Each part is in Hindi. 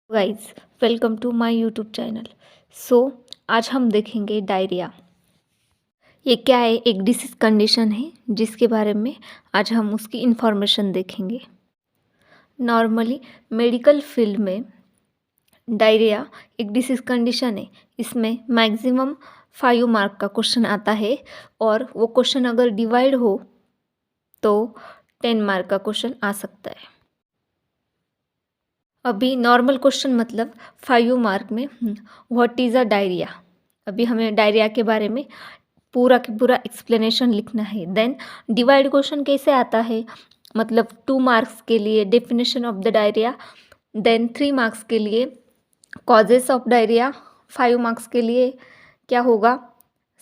Guys, welcome to my YouTube channel. So आज हम देखेंगे डायरिया। ये क्या है? एक डिसीज कंडीशन है जिसके बारे में आज हम उसकी इन्फॉर्मेशन देखेंगे। नॉर्मली मेडिकल फील्ड में डायरिया एक डिसीज कंडीशन है। इसमें मैक्सिमम 5 मार्क का क्वेश्चन आता है और वो क्वेश्चन अगर डिवाइड हो तो 10 मार्क का क्वेश्चन आ सकता है। अभी नॉर्मल क्वेश्चन मतलब 5 मार्क में व्हाट इज़ अ डायरिया। अभी हमें डायरिया के बारे में पूरा की पूरा एक्सप्लेनेशन लिखना है। देन डिवाइड क्वेश्चन कैसे आता है, मतलब 2 मार्क्स के लिए definition of the diarrhoea, then 3 marks के लिए कॉजेस ऑफ डायरिया, 5 मार्क्स के लिए क्या होगा,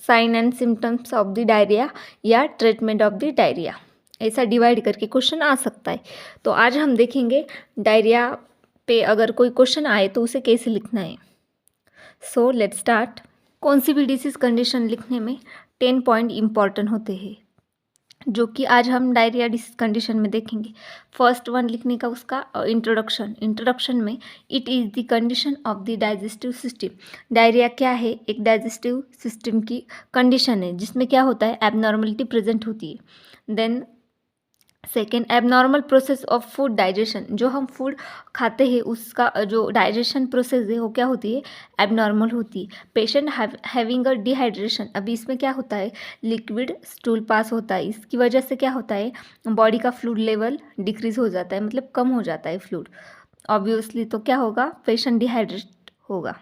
sign and symptoms of the diarrhoea या ट्रीटमेंट ऑफ द डायरिया। ऐसा डिवाइड करके क्वेश्चन आ सकता है। तो आज हम देखेंगे डायरिया पे अगर कोई क्वेश्चन आए तो उसे कैसे लिखना है। So let's start. कौन सी भी डिसीज कंडीशन लिखने में 10 पॉइंट इम्पॉर्टेंट होते हैं, जो कि आज हम डायरिया डिसीज कंडीशन में देखेंगे। फर्स्ट वन लिखने का उसका इंट्रोडक्शन। इंट्रोडक्शन में it is the condition of the digestive system. Diarrhoea क्या है? एक डाइजेस्टिव सिस्टम की कंडीशन है जिसमें क्या होता है, एबनॉर्मलिटी प्रेजेंट होती है। Then second, abnormal process of food digestion. जो हम फूड खाते हैं उसका जो डाइजेशन प्रोसेस है वो क्या होती है, एबनॉर्मल होती है। Patient having a dehydration. अभी इसमें क्या होता है, लिक्विड स्टूल पास होता है, इसकी वजह से क्या होता है, बॉडी का फ्लूइड लेवल डिक्रीज हो जाता है, मतलब कम हो जाता है फ्लूइड ऑब्वियसली। तो क्या होगा, पेशेंट डिहाइड्रेट होगा।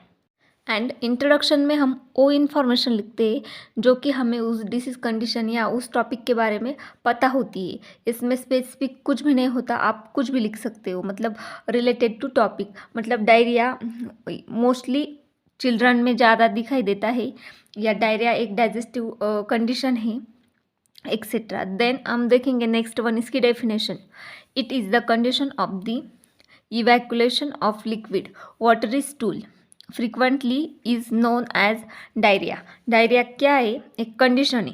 एंड इंट्रोडक्शन में हम वो इन्फॉर्मेशन लिखते हैं जो कि हमें उस डिसीज कंडीशन या उस टॉपिक के बारे में पता होती है। इसमें स्पेसिफिक कुछ भी नहीं होता, आप कुछ भी लिख सकते हो, मतलब रिलेटेड टू टॉपिक। मतलब डायरिया मोस्टली चिल्ड्रन में ज़्यादा दिखाई देता है, या डायरिया एक डाइजेस्टिव कंडीशन है, एक्सेट्रा। देन हम देखेंगे नेक्स्ट वन, इसकी definition. It is the condition of the evacuation of liquid watery stool frequently is known as diarrhoea. Diarrhoea क्या है, एक कंडीशन है।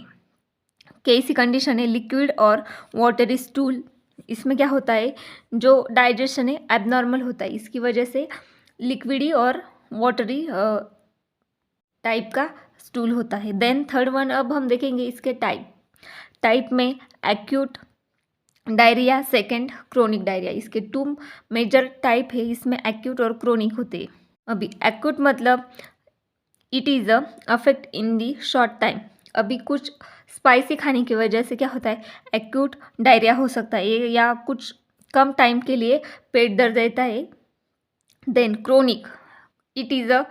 कैसी कंडीशन है, लिक्विड और वाटरी स्टूल। इसमें क्या होता है, जो डाइजेशन है एबनॉर्मल होता है, इसकी वजह से लिक्विडी और वाटरी टाइप का स्टूल होता है। देन थर्ड वन, अब हम देखेंगे इसके टाइप में acute diarrhoea, second chronic diarrhoea. इसके 2 मेजर टाइप है, इसमें एक्यूट और क्रोनिक होते हैं। अभी एक्यूट मतलब it is a affect in the short time. अभी कुछ स्पाइसी खाने की वजह से क्या होता है, एक्यूट डायरिया हो सकता है, या कुछ कम टाइम के लिए पेट दर्द रहता है। Then chronic, it is a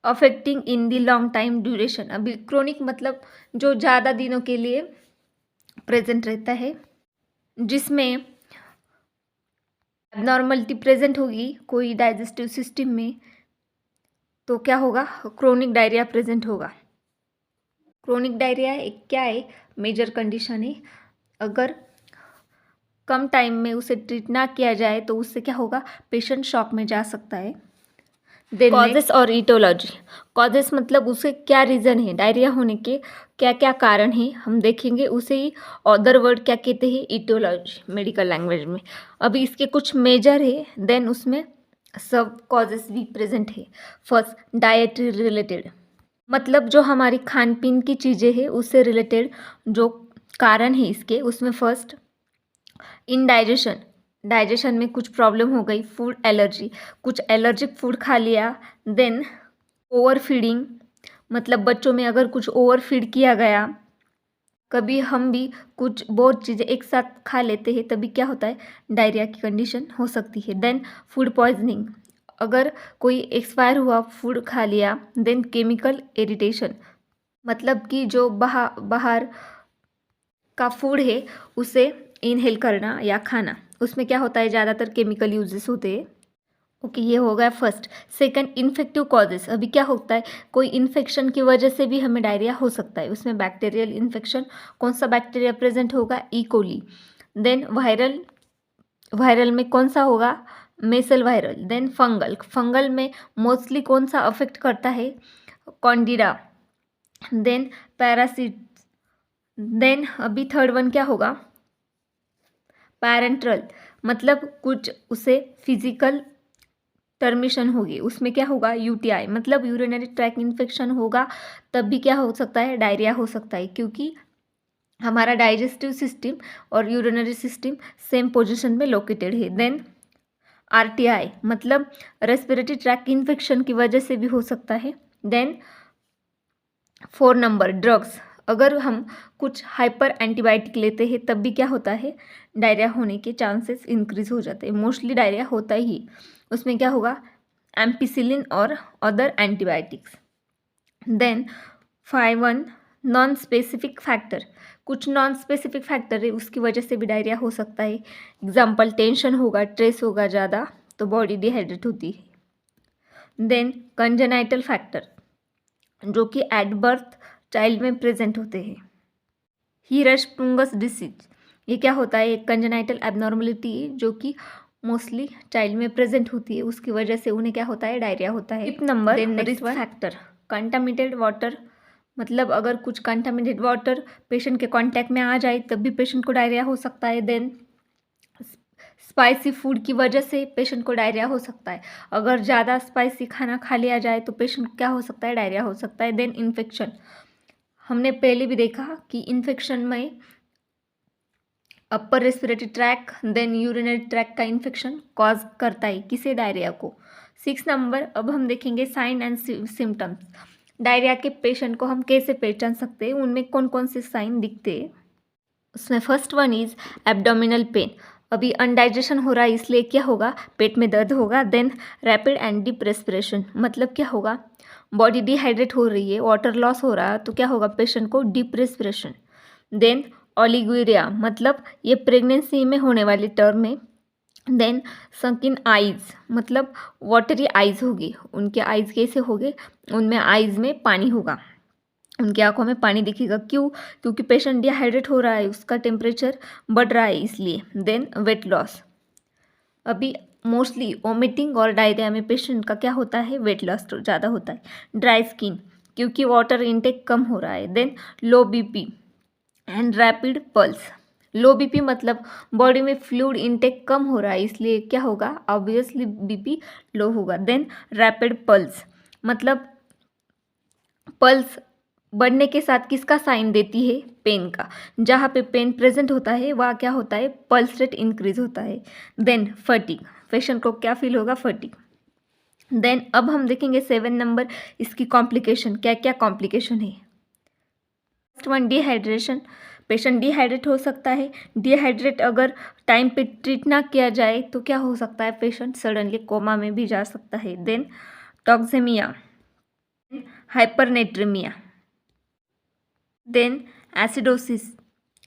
affecting in the long time duration. अभी क्रोनिक मतलब जो ज़्यादा दिनों के लिए प्रेजेंट रहता है, जिसमें एबनॉर्मलिटी प्रेजेंट होगी कोई डाइजेस्टिव सिस्टम में, तो क्या होगा, क्रोनिक डायरिया प्रेजेंट होगा। क्रोनिक डायरिया एक क्या है, मेजर कंडीशन है। अगर कम टाइम में उसे ट्रीट ना किया जाए तो उससे क्या होगा, पेशेंट शॉक में जा सकता है। देन कॉजेस और इटोलॉजी। कॉजेस मतलब उसे क्या रीज़न है, डायरिया होने के क्या क्या कारण है हम देखेंगे। उसे ही अदर वर्ड क्या कहते हैं, इटोलॉजी मेडिकल लैंग्वेज में। अभी इसके कुछ मेजर है, देन उसमें सब कॉजेस भी प्रेजेंट है। फर्स्ट, डाइटरी रिलेटेड, मतलब जो हमारी खान पीन की चीज़ें हैं उससे रिलेटेड जो कारण है इसके, उसमें फर्स्ट इनडाइजेशन। डाइजेशन में कुछ प्रॉब्लम हो गई, फूड एलर्जी, कुछ एलर्जिक फूड खा लिया। देन ओवर फीडिंग, मतलब बच्चों में अगर कुछ ओवर फीड किया गया, कभी हम भी कुछ बहुत चीज़ें एक साथ खा लेते हैं, तभी क्या होता है, डायरिया की कंडीशन हो सकती है। देन फूड पॉइजनिंग, अगर कोई एक्सपायर हुआ फूड खा लिया। देन केमिकल इरिटेशन, मतलब कि जो बाहर का फूड है उसे इनहेल करना या खाना, उसमें क्या होता है, ज़्यादातर केमिकल यूजेस होते हैं। ओके, ये हो गया फर्स्ट। Second, infective causes. अभी क्या होता है, कोई इन्फेक्शन की वजह से भी हमें डायरिया हो सकता है। उसमें बैक्टीरियल इन्फेक्शन, कौन सा बैक्टीरिया प्रेजेंट होगा, ई कोली। देन वायरल में कौन सा होगा, मेसल वायरल। देन फंगल में मोस्टली कौन सा अफेक्ट करता है, कॉन्डिडा। Then parasite. देन अभी थर्ड वन क्या होगा, पैरेंट्रल, मतलब कुछ उसे फिजिकल टर्मिशन होगी, उसमें क्या होगा, यूटीआई मतलब यूरिनरी ट्रैक इन्फेक्शन होगा, तब भी क्या हो सकता है, डायरिया हो सकता है, क्योंकि हमारा डाइजेस्टिव सिस्टम और यूरिनरी सिस्टम सेम पोजीशन में लोकेटेड है। देन आरटीआई मतलब रेस्पिरेटरी ट्रैक इन्फेक्शन की वजह से भी हो सकता है। देन 4 नंबर ड्रग्स, अगर हम कुछ हाइपर एंटीबायोटिक लेते हैं तब भी क्या होता है, डायरिया होने के चांसेस इंक्रीज हो जाते हैं। मोस्टली डायरिया होता ही, उसमें क्या होगा, एम्पिसिलिन और other antibiotics. Then 5 non specific factor, कुछ नॉन स्पेसिफिक फैक्टर है उसकी वजह से भी डायरिया हो सकता है। एग्जाम्पल टेंशन होगा, स्ट्रेस होगा ज़्यादा तो बॉडी डिहाइड्रेट होती है। देन कंजेनाइटल फैक्टर जो कि एट बर्थ चाइल्ड में प्रेजेंट होते हैं। हीरशपुंगस डिसीज, ये क्या होता है, एक कंजेनाइटल एबनॉर्मलिटी जो कि मोस्टली चाइल्ड में प्रेजेंट होती है, उसकी वजह से उन्हें क्या होता है, डायरिया होता है। Fifth number risk factor, contaminated water, मतलब अगर कुछ कंटामिनेटेड वाटर पेशेंट के कांटेक्ट में आ जाए तब भी पेशेंट को डायरिया हो सकता है। देन स्पाइसी फूड की वजह से पेशेंट को डायरिया हो सकता है, अगर ज़्यादा स्पाइसी खाना खा लिया जाए तो पेशेंट को क्या हो सकता है, डायरिया हो सकता है। देन इन्फेक्शन, हमने पहले भी देखा कि इन्फेक्शन में upper respiratory tract then urinary tract का इन्फेक्शन कॉज करता है किसे, डायरिया को। 6 नंबर अब हम देखेंगे साइन एंड सिम्टम्स, डायरिया के पेशेंट को हम कैसे पहचान सकते हैं, उनमें कौन कौन से साइन दिखते हैं। उसमें first one is abdominal pain, अभी अनडाइजेशन हो रहा है इसलिए क्या होगा, पेट में दर्द होगा। Then rapid and deep respiration, मतलब क्या होगा, बॉडी डिहाइड्रेट हो रही है, वाटर लॉस हो रहा है तो क्या होगा, पेशेंट को डीप रेस्पिरेशन। देन ओलिगुरिया, मतलब ये प्रेगनेंसी में होने वाली टर्म है। देन संकिन आइज, मतलब वाटरी आइज होगी, उनके आइज कैसे होंगे, उनमें आइज में पानी होगा, उनकी आंखों में पानी दिखेगा, क्यों, क्योंकि पेशेंट डिहाइड्रेट हो रहा है, उसका टेम्परेचर बढ़ रहा है इसलिए। देन वेट लॉस, अभी मोस्टली वोमिटिंग और डायरिया में पेशेंट का क्या होता है, वेट लॉस तो ज़्यादा होता है। ड्राई स्किन, क्योंकि वाटर इनटेक कम हो रहा है। Then low BP and rapid pulse, low BP मतलब बॉडी में फ्लूइड इनटेक कम हो रहा है इसलिए क्या होगा, ऑब्वियसली बीपी लो होगा। देन रैपिड पल्स, मतलब पल्स बढ़ने के साथ किसका साइन देती है, पेन का, जहाँ पे पेन प्रेजेंट होता है वहाँ क्या होता है, पल्स रेट इंक्रीज होता है। देन फटीग, पेशेंट को क्या फील होगा, फटीग। देन अब हम देखेंगे 7 नंबर, इसकी कॉम्प्लिकेशन, क्या क्या कॉम्प्लिकेशन है। First one dehydration, patient dehydrate हो सकता है, डिहाइड्रेट अगर टाइम पे ट्रीट ना किया जाए तो क्या हो सकता है, पेशेंट सडनली कोमा में भी जा सकता है। Then toxaemia, hypernatraemia, then acidosis,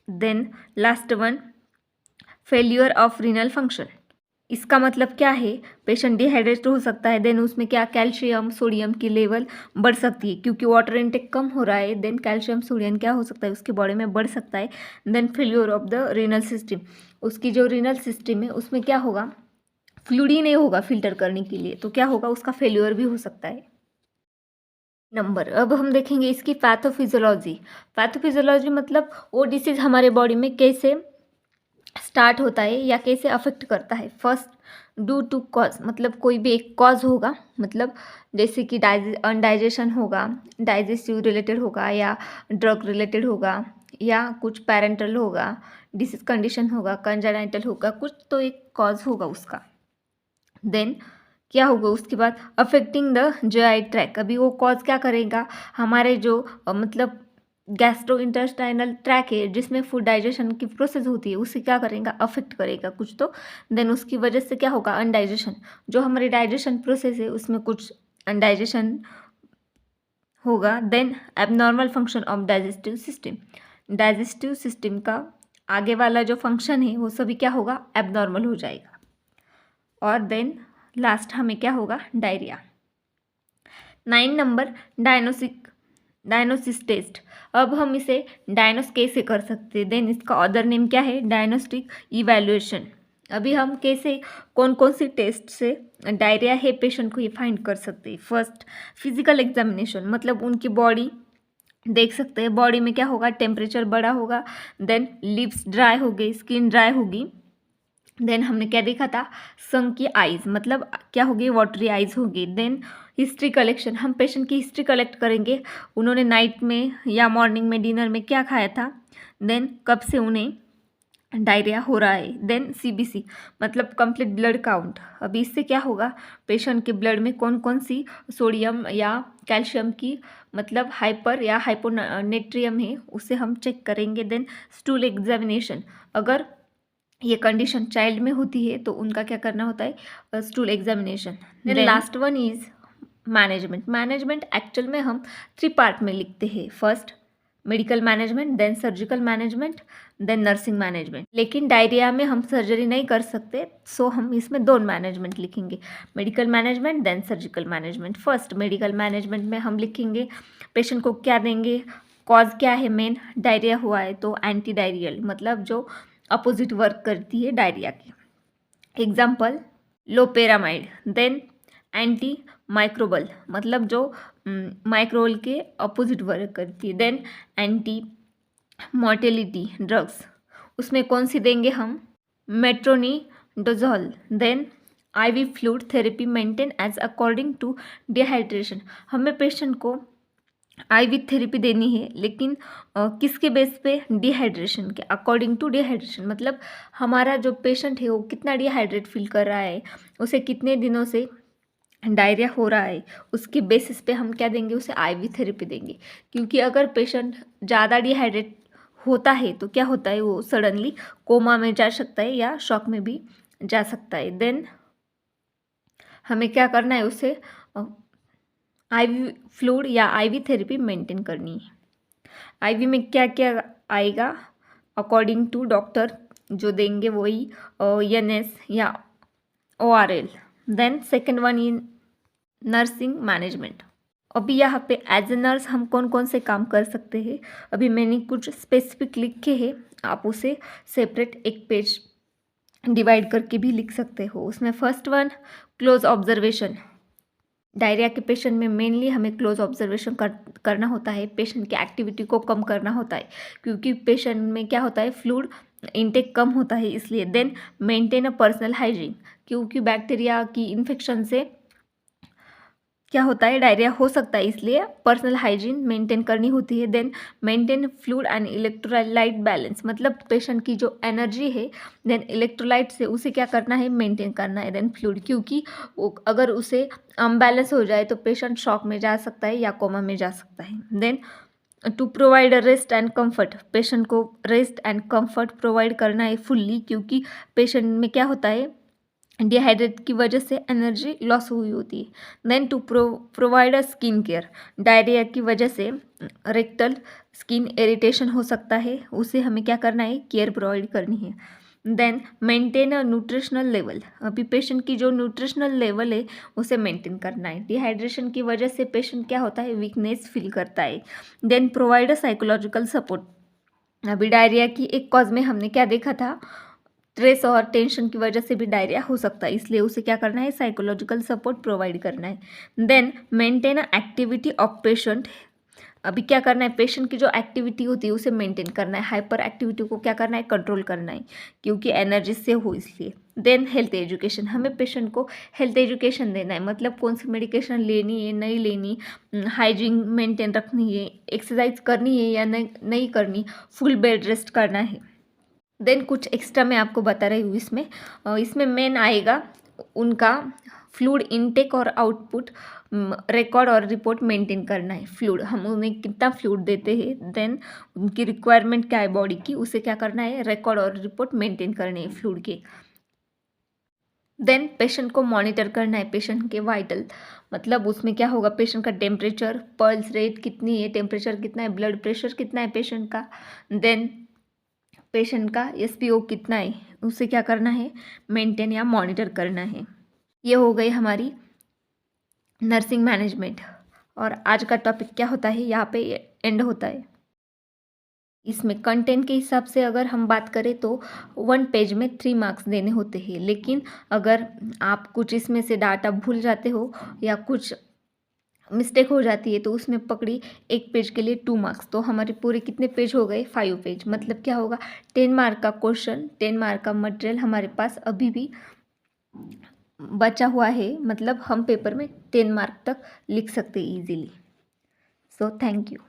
then last one failure of renal function. इसका मतलब क्या है, पेशेंट डिहाइड्रेट हो सकता है, देन उसमें क्या, कैल्शियम सोडियम की लेवल बढ़ सकती है क्योंकि वाटर इनटेक कम हो रहा है। देन कैल्शियम सोडियम क्या हो सकता है, उसके बॉडी में बढ़ सकता है। Then failure of the renal system, उसकी जो रीनल सिस्टम है उसमें क्या होगा, फ्लूइड ही नहीं होगा फिल्टर करने के लिए, तो क्या होगा, उसका फेल्यूर भी हो सकता है। नंबर अब हम देखेंगे इसकी पैथोफिजियोलॉजी, पैथोफिजियोलॉजी मतलब वो डिसीज हमारे बॉडी में कैसे स्टार्ट होता है या कैसे अफेक्ट करता है। फर्स्ट ड्यू टू कॉज, मतलब कोई भी एक कॉज होगा, मतलब जैसे कि अनडाइजेशन होगा, डाइजेस्टिव रिलेटेड होगा या ड्रग रिलेटेड होगा या कुछ पैरेंटल होगा, डिसीज कंडीशन होगा, कंजेनाइटल होगा, कुछ तो एक कॉज होगा उसका। देन क्या होगा उसके बाद, अफेक्टिंग द जीआई ट्रैक, अभी वो कॉज क्या करेगा, हमारे जो मतलब गैस्ट्रो इंटेस्टाइनल ट्रैक है जिसमें फूड डाइजेशन की प्रोसेस होती है उसे क्या करेगा, अफेक्ट करेगा कुछ तो। देन उसकी वजह से क्या होगा, अनडाइजेशन, जो हमारी डाइजेशन प्रोसेस है उसमें कुछ अनडाइजेशन होगा। Then abnormal function of digestive system, digestive system का आगे वाला जो फंक्शन है वो सभी क्या होगा, एबनॉर्मल हो जाएगा। और देन लास्ट हमें क्या होगा, डायरिया। 9 नंबर डायग्नोसिस टेस्ट, अब हम इसे डायग्नोस कैसे कर सकते हैं, देन इसका अदर नेम क्या है, डायग्नोस्टिक इवैल्यूएशन। अभी हम कैसे कौन कौन सी टेस्ट से डायरिया है पेशेंट को ये फाइंड कर सकते हैं। फर्स्ट फिजिकल एग्जामिनेशन, मतलब उनकी बॉडी देख सकते हैं, बॉडी में क्या होगा, टेम्परेचर बढ़ा होगा, देन लिप्स ड्राई हो गई, स्किन ड्राई होगी, देन हमने क्या देखा था, संग की आइज़ मतलब क्या होगी, वाटरी आइज़ होगी। देन हिस्ट्री कलेक्शन, हम पेशेंट की हिस्ट्री कलेक्ट करेंगे, उन्होंने नाइट में या मॉर्निंग में डिनर में क्या खाया था, देन कब से उन्हें डायरिया हो रहा है। देन सीबीसी मतलब कंप्लीट ब्लड काउंट, अभी इससे क्या होगा, पेशेंट के ब्लड में कौन कौन सी सोडियम या कैल्शियम की मतलब हाइपर या हाइपोनेट्रियम है उसे हम चेक करेंगे। देन स्टूल एग्जामिनेशन, अगर ये कंडीशन चाइल्ड में होती है तो उनका क्या करना होता है, stool examination. Then last one is management. Management actual में हम 3 पार्ट में लिखते हैं, first medical management, then surgical management, then nursing management. लेकिन डायरिया में हम सर्जरी नहीं कर सकते, सो हम इसमें 2 मैनेजमेंट लिखेंगे, medical management then surgical management. First medical management में हम लिखेंगे पेशेंट को क्या देंगे, कॉज क्या है, मेन डायरिया हुआ है तो एंटी डायरियल मतलब जो अपोजिट वर्क करती है डायरिया की, example loperamide. Then anti microbial मतलब जो माइक्रोबल के अपोजिट वर्क करती है। देन एंटी मोर्टेलिटी ड्रग्स, उसमें कौन सी देंगे हम, metronidazole. Then IV fluid therapy maintain as according to dehydration, हमें पेशेंट को आईवी थेरेपी देनी है लेकिन किसके बेस पे, डिहाइड्रेशन के अकॉर्डिंग टू डिहाइड्रेशन मतलब हमारा जो पेशेंट है वो कितना डिहाइड्रेट फील कर रहा है, उसे कितने दिनों से डायरिया हो रहा है, उसके बेसिस पे हम क्या देंगे, उसे आईवी थेरेपी देंगे। क्योंकि अगर पेशेंट ज़्यादा डिहाइड्रेट होता है तो क्या होता है, वो सडनली कोमा में जा सकता है या शॉक में भी जा सकता है। देन हमें क्या करना है, उसे आईवी फ्लूइड या आईवी थेरेपी मेंटेन करनी है। आईवी में क्या क्या आएगा, अकॉर्डिंग टू डॉक्टर जो देंगे वही एनएस या ORL. Then second one in nursing management, अभी यहाँ पे एज ए नर्स हम कौन कौन से काम कर सकते हैं, अभी मैंने कुछ स्पेसिफिक लिखे हैं, आप उसे सेपरेट एक पेज डिवाइड करके भी लिख सकते हो। उसमें first one clause observation, diarrhoea के पेशेंट में मेनली हमें क्लोज ऑब्जर्वेशन करना होता है, पेशेंट की एक्टिविटी को कम करना होता है क्योंकि पेशेंट में क्या होता है, फ्लूइड इनटेक कम होता है इसलिए। Then maintain a personal hygiene, क्योंकि बैक्टीरिया की इन्फेक्शन से क्या होता है, डायरिया हो सकता है, इसलिए पर्सनल हाइजीन मेंटेन करनी होती है। Then maintain fluid and electrolyte balance, मतलब पेशेंट की जो एनर्जी है देन इलेक्ट्रोलाइट से उसे क्या करना है, मेंटेन करना है। देन फ्लूइड, क्योंकि अगर उसे अनबैलेंस हो जाए तो पेशेंट शॉक में जा सकता है या कोमा में जा सकता है। Then to provide rest and comfort, patient को रेस्ट एंड कंफर्ट प्रोवाइड करना है फुल्ली, क्योंकि पेशेंट में क्या होता है, डिहाइड्रेट की वजह से एनर्जी लॉस हुई होती है। Then to provide a skin care, diarrhoea की वजह से रेक्टल स्किन इरिटेशन हो सकता है, उसे हमें क्या करना है, केयर प्रोवाइड करनी है। Then maintain a nutritional level, अभी पेशेंट की जो न्यूट्रिशनल लेवल है उसे मेंटेन करना है, डिहाइड्रेशन की वजह से पेशेंट क्या होता है, वीकनेस फील करता है। Then provide a psychological support, अभी डायरिया की एक कॉज में हमने क्या देखा था, स्ट्रेस और टेंशन की वजह से भी डायरिया हो सकता है, इसलिए उसे क्या करना है, साइकोलॉजिकल सपोर्ट प्रोवाइड करना है। Then maintain activity of patient, अभी क्या करना है, पेशेंट की जो एक्टिविटी होती है उसे मेंटेन करना है, हाइपर एक्टिविटी को क्या करना है, कंट्रोल करना है, क्योंकि एनर्जी से हो इसलिए। देन हेल्थ एजुकेशन, हमें पेशेंट को हेल्थ एजुकेशन देना है, मतलब कौन सी मेडिकेशन लेनी है नहीं लेनी, हाइजीन मेंटेन रखनी है, एक्सरसाइज करनी है या नहीं करनी, फुल बेड रेस्ट करना है। देन कुछ एक्स्ट्रा मैं आपको बता रही हूँ, इसमें मेन आएगा उनका फ्लूइड इनटेक और आउटपुट रिकॉर्ड और रिपोर्ट मेंटेन करना है। फ्लूइड, हम उन्हें कितना फ्लूइड देते हैं, देन उनकी रिक्वायरमेंट क्या है बॉडी की, उसे क्या करना है, रिकॉर्ड और रिपोर्ट मेंटेन करने हैं फ्लूइड के। देन पेशेंट को मॉनिटर करना है, पेशेंट के वाइटल, मतलब उसमें क्या होगा, पेशेंट का टेम्परेचर, पल्स रेट कितनी है, टेम्परेचर कितना है, ब्लड प्रेशर कितना है पेशेंट का, देन पेशेंट का एसपीओ कितना है, उसे क्या करना है, मेंटेन या मॉनिटर करना है। ये हो गई हमारी नर्सिंग मैनेजमेंट, और आज का टॉपिक क्या होता है, यहाँ पे एंड होता है। इसमें कंटेंट के हिसाब से अगर हम बात करें तो 1 पेज में 3 मार्क्स देने होते हैं, लेकिन अगर आप कुछ इसमें से डाटा भूल जाते हो या कुछ मिस्टेक हो जाती है तो उसमें पकड़ी एक पेज के लिए 2 मार्क्स, तो हमारे पूरे कितने पेज हो गए 5 पेज। मतलब क्या होगा 10 मार्क का क्वेश्चन, 10 मार्क का मटेरियल हमारे पास अभी भी बचा हुआ है। मतलब हम पेपर में 10 मार्क तक लिख सकते हैं ईजिली। So thank you.